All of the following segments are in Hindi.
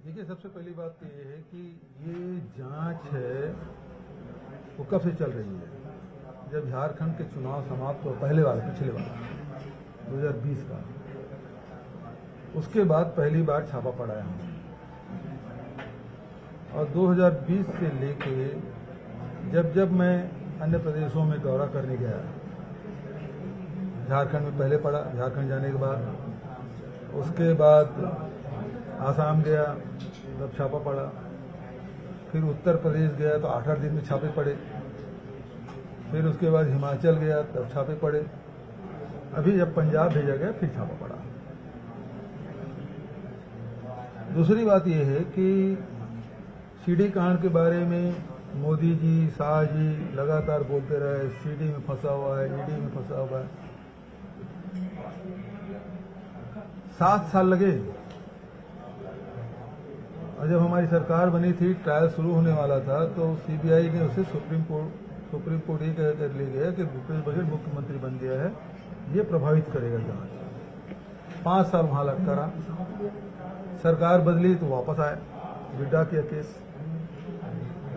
देखिए, सबसे पहली बात तो ये है कि ये जांच है वो कब से चल रही है। जब झारखंड के चुनाव समाप्त हुआ, पिछले वाला 2020 का, उसके बाद पहली बार छापा पड़ा है हमने। और 2020 से लेके जब मैं अन्य प्रदेशों में दौरा करने गया, झारखंड में पहले पड़ा, झारखंड जाने के बाद उसके बाद आसाम गया तब छापा पड़ा, फिर उत्तर प्रदेश गया तो 8-8 दिन में छापे पड़े, फिर उसके बाद हिमाचल गया तब छापे पड़े, अभी जब पंजाब भेजा गया फिर छापा पड़ा। दूसरी बात यह है कि सीडी कांड के बारे में मोदी जी, शाह जी लगातार बोलते रहे, सीडी में फंसा हुआ है, ईडी में फंसा हुआ है। 7 साल लगे और जब हमारी सरकार बनी थी, ट्रायल शुरू होने वाला था, तो सीबीआई ने उसे सुप्रीम कोर्ट ये कह कर ले गया कि भूपेश बघेल मुख्यमंत्री बन गया है, ये प्रभावित करेगा जांच। 5 साल वहां लगता रहा, सरकार बदली तो वापस आए, विड्रा किया केस।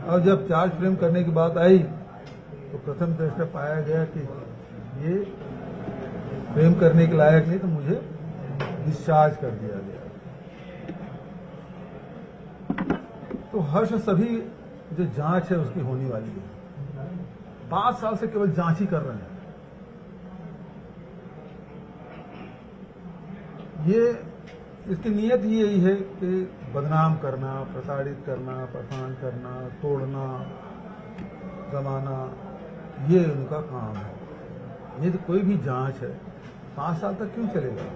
और जब चार्ज फ्रेम करने की बात आई तो प्रथम दृष्टया पाया गया कि ये फ्रेम करने के लायक नहीं, तो मुझे डिस्चार्ज कर दिया गया। तो हर्ष सभी जो जांच है उसकी होने वाली है। 5 साल से केवल जांच ही कर रहे हैं। ये इसकी नीयत यही है कि बदनाम करना, प्रताड़ित करना, परेशान करना, तोड़ना, गंवाना, ये उनका काम है। ये तो कोई भी जांच है 5 साल तक क्यों चलेगा?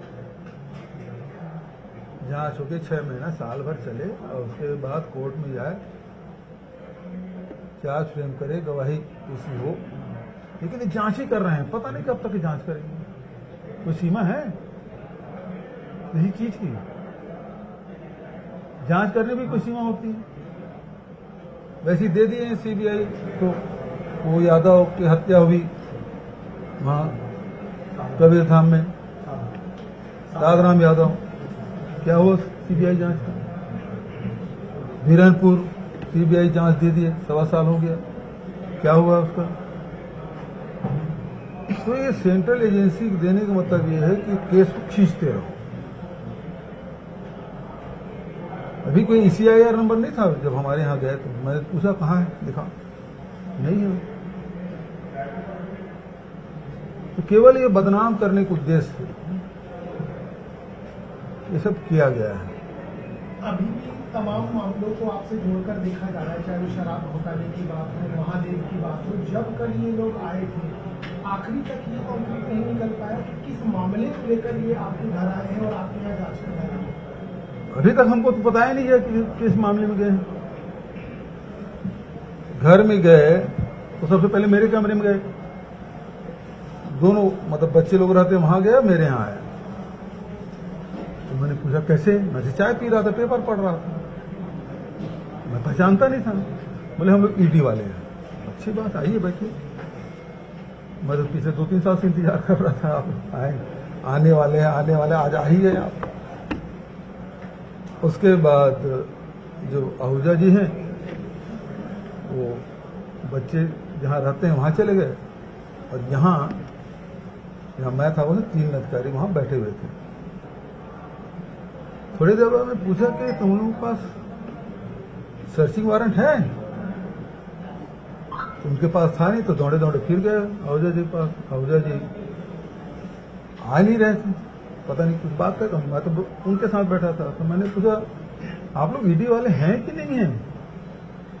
जांच होके 6 महीना, साल भर चले और उसके बाद कोर्ट में जाए, चार्ज फ्रेम करे, गवाही किसी हो, लेकिन ये जांच ही कर रहे हैं। पता नहीं कब तक जांच करेंगे। कोई सीमा है किसी चीज की? जांच करने में कोई सीमा होती है? वैसे ही दे दिए हैं सीबीआई को। वो यादव की हत्या हुई वहां कबीर धाम में, दादराम यादव, क्या हुआ सीबीआई जांच का? वीरनपुर सीबीआई जांच दे दिए, 1.25 साल हो गया, क्या हुआ उसका? तो ये सेंट्रल एजेंसी देने का मतलब ये है कि केस को खींचते रहो। अभी कोई ECIR नंबर नहीं था जब हमारे यहाँ गए, तो मैंने पूछा कहाँ है, दिखा, नहीं है। तो केवल ये बदनाम करने के उद्देश्य से ये सब किया गया है। अभी भी तमाम मामलों को आपसे जोड़कर देखा जा रहा है, चाहे वो शराब घोटाले की बात हो, महादेव की बात हो। जब कल ये लोग आए थे, आखिरी तक ये कंप्लीट नहीं निकल पाया कि किस मामले को लेकर ये आपके घर आए हैं और आपके यहाँ जांच कर रहे हैं। अभी तक हमको तो पता ही नहीं है कि किस मामले में गए हैं। घर में गए तो सबसे पहले मेरे कमरे में गए, दोनों मतलब बच्चे लोग रहते वहां गए, मेरे यहाँ आए। तो मैंने पूछा कैसे? मैं चाय पी रहा था, पेपर पढ़ रहा था, मैं पहचानता नहीं था। बोले हम लोग ईडी वाले हैं। अच्छी बात, आइए बैठिए। मैं तो पीछे 2-3 साल से इंतजार कर रहा था, आप आए, आने वाले हैं, आज आ ही गए आप। उसके बाद जो आहूजा जी हैं, वो बच्चे जहाँ रहते हैं वहाँ चले गए, और यहाँ मैं था वो 3 अधिकारी वहाँ बैठे हुए थे। थोड़ी देर बाद मैं पूछा कि तुम लोगों के पास सर्चिंग वारंट है? उनके पास था नहीं, तो दौड़े दौड़े फिर गए आहूजा जी के पास। आहूजा जी आ नहीं रहे थे, पता नहीं कुछ बात कर, मैं तो उनके साथ बैठा था। तो मैंने पूछा आप लोग ईडी वाले हैं कि नहीं हैं?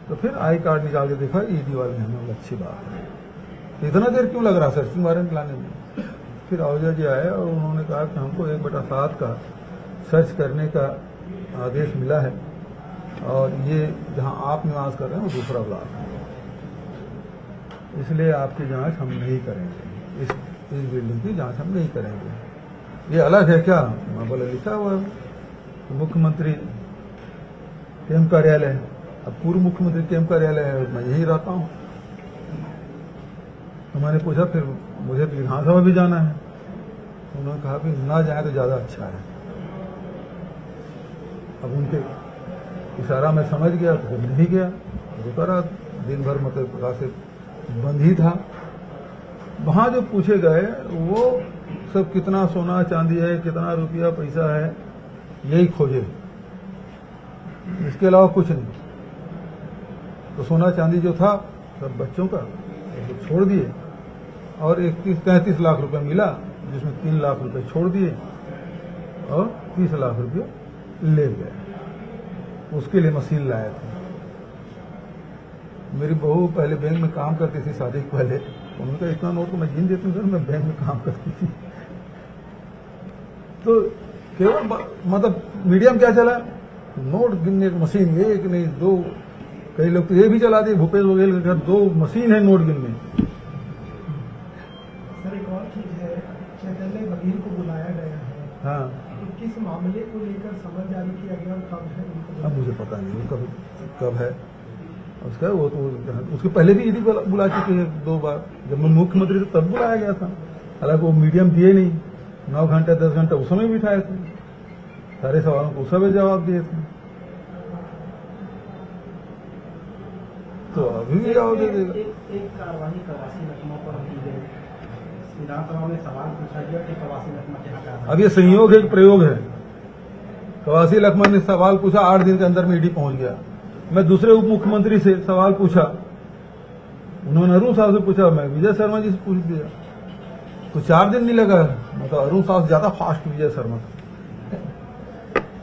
तो फिर आई कार्ड निकाल के देखा, ईडी वाले हैं। अच्छी बात है, तो इतना देर क्यों लग रहा सर्चिंग वारंट लाने में? फिर आहूजा जी आए और उन्होंने कहा कि हमको 1/7 का सर्च करने का आदेश मिला है, और ये जहां आप निवास कर रहे हैं वो दूसरा ब्लॉक है, इसलिए आपकी जांच हम नहीं करेंगे, इस बिल्डिंग की जांच हम नहीं करेंगे। ये अलग है क्या? मैं बोला लिखा हुआ है तो मुख्यमंत्री कैंप कार्यालय है, अब पूर्व मुख्यमंत्री कैंप कार्यालय है, मैं यही रहता हूँ। तो मैंने पूछा फिर मुझे तो विधानसभा भी जाना है, तो उन्होंने कहा कि ना जाए तो ज्यादा अच्छा है। अब उनके इशारा मैं समझ गया तो फिर नहीं गया, रुका रहा दिन भर, मतलब प्रकाश से बंद ही था। वहां जो पूछे गए वो सब कितना सोना चांदी है, कितना रुपया पैसा है, यही खोजे, इसके अलावा कुछ नहीं। तो सोना चांदी जो था सब बच्चों का वो छोड़ दिए, और 31-33 लाख रुपए मिला, जिसमें 3 लाख रुपए छोड़ दिए और 30 लाख रुपये ले गए। उसके लिए मशीन लाया था। मेरी बहू पहले बैंक में काम करती थी शादी के पहले, उनका इतना नोट तो मैं गिन देती हूँ, मैं बैंक में काम करती थी। तो केवल मतलब मीडियम क्या चला, नोट गिनने की मशीन, एक नहीं दो, कई लोग तो ये भी चला दिए, भूपेश बघेल के घर 2 मशीन है नोट गिनने। सर एक और चीज है, चैतन्य बघेल को बुलाया गया है, हाँ, तो किस मामले को लेकर समझ जारी किया गया और कब है उनको? अब मुझे पता नहीं वो कब है उसका, वो तो उसके पहले भी ईडी बुला चुके हैं 2 बार, जब मैं मुख्यमंत्री था तब बुलाया गया था। हालांकि वो मीडियम दिए नहीं, 9 घंटे 10 घंटे उस समय बिठाए थे, सारे सवालों को उस समय जवाब दिए थे। तो अभी भी जवाब दे देगा। एक कार्रवाई कवासी लखमा पर की गई, विधानसभा में सवाल पूछा गया कि कवासी लखमा क्या कर रहा है। अब ये संयोग है, एक प्रयोग है। कवासी लखमा ने सवाल पूछा, 8 दिन के अंदर में ईडी पहुंच गया। मैं दूसरे उप मुख्यमंत्री से सवाल पूछा, उन्होंने अरुण साहब से पूछा, मैं विजय शर्मा जी से पूछ दिया, तो 4 दिन नहीं लगा। मतलब अरुण साहब ज्यादा फास्ट विजय शर्मा,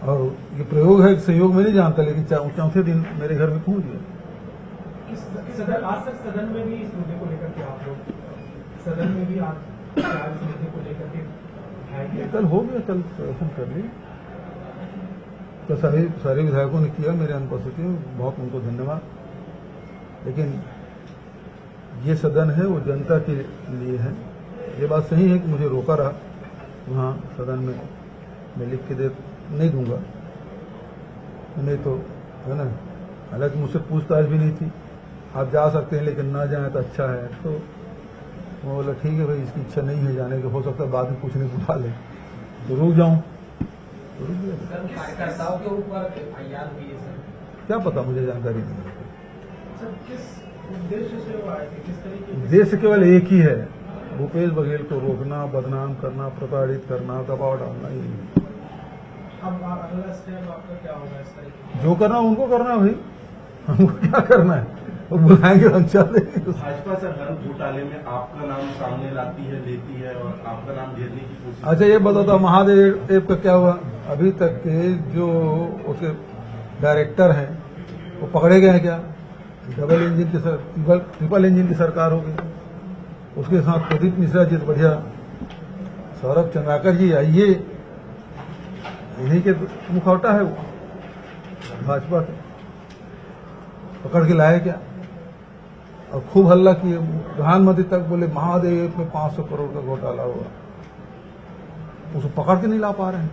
और ये प्रयोग है, संयोग में नहीं जानता, लेकिन 4 दिन मेरे घर में पहुंच गया। आज तक सदन में भी इस मुद्दे को लेकर के आप लोग सदन में भी आज इस मुद्दे को लेकर के उठाएंगे? कल हो गया, कल प्रदर्शन कर लिया, तो सारे विधायकों ने किया मेरे अनुपस्थिति में, बहुत उनको धन्यवाद। लेकिन ये सदन है वो जनता के लिए है। ये बात सही है कि मुझे रोका रहा वहाँ सदन में, मैं लिख के दे नहीं दूंगा, नहीं तो है ना। हालांकि मुझसे पूछताछ भी नहीं थी, आप जा सकते हैं लेकिन ना जाए तो अच्छा है। तो वो बोला ठीक है भाई, इसकी इच्छा नहीं है जाने की, हो सकता है बाद में कुछ नहीं बुला ले, तो रुक जाऊं, तो रुक गया। कार्यकर्ताओं के ऊपर एफआईआर हुई है सर, क्या पता, मुझे जानकारी नहीं है। सर किस उद्देश्य से वो आए थे, किस तरीके से? उद्देश्य केवल एक ही है, भूपेश बघेल को रोकना, बदनाम करना, प्रताड़ित करना, दबाव डालना, यही। अब अगला स्टेप आपका क्या होगा इस तरीके? जो करना उनको करना है भाई, हमको क्या करना है, वो बुलाएंगे हम चलेंगे। भाजपा सर हर घोटाले में आपका नाम सामने लाती है, लेती है और आपका नाम घेरने की कोशिश। अच्छा ये बताओ, महादेव ऐप का क्या हुआ? अभी तक के जो उसके डायरेक्टर हैं वो पकड़े गए हैं क्या? ट्रिपल इंजन की सरकार हो गई, उसके साथ प्रदीप मिश्रा जी तो बढ़िया, सौरभ चंद्राकर जी आइए, इन्हीं के मुखौटा है वो भाजपा के, पकड़ के लाए क्या? और खूब हल्ला किए, प्रधानमंत्री तक बोले महादेव में 500 करोड़ का घोटाला हुआ, उसको पकड़ के नहीं ला पा रहे हैं।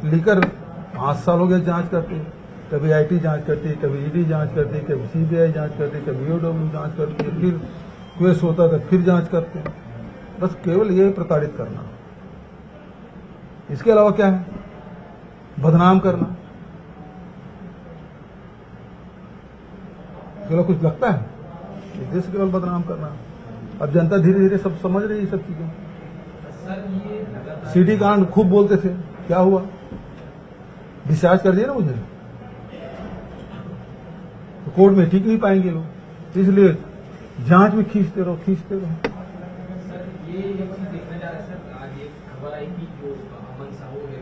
लेकर 5 साल हो गए जांच करते, कभी आईटी जांच करती, कभी ईडी जांच करती, कभी सीबीआई जांच करती, कभी ईओडब्ल्यू जांच करती, फिर केस होता था फिर जांच करते। बस केवल ये प्रताड़ित करना, इसके अलावा क्या है? बदनाम करना, केवल कुछ लगता है? देश केवल बदनाम करना। अब जनता धीरे धीरे सब समझ रही है सब चीजें। सर ये सीडी कांड खूब बोलते थे, क्या हुआ? डिस्चार्ज कर दिया ना मुझे, तो कोर्ट में टिक नहीं पाएंगे लोग, इसलिए जांच में खींचते रहो। सर ये देखना चाह रहे हैं सर, आज एक खबर आई कि जो अमन साहू है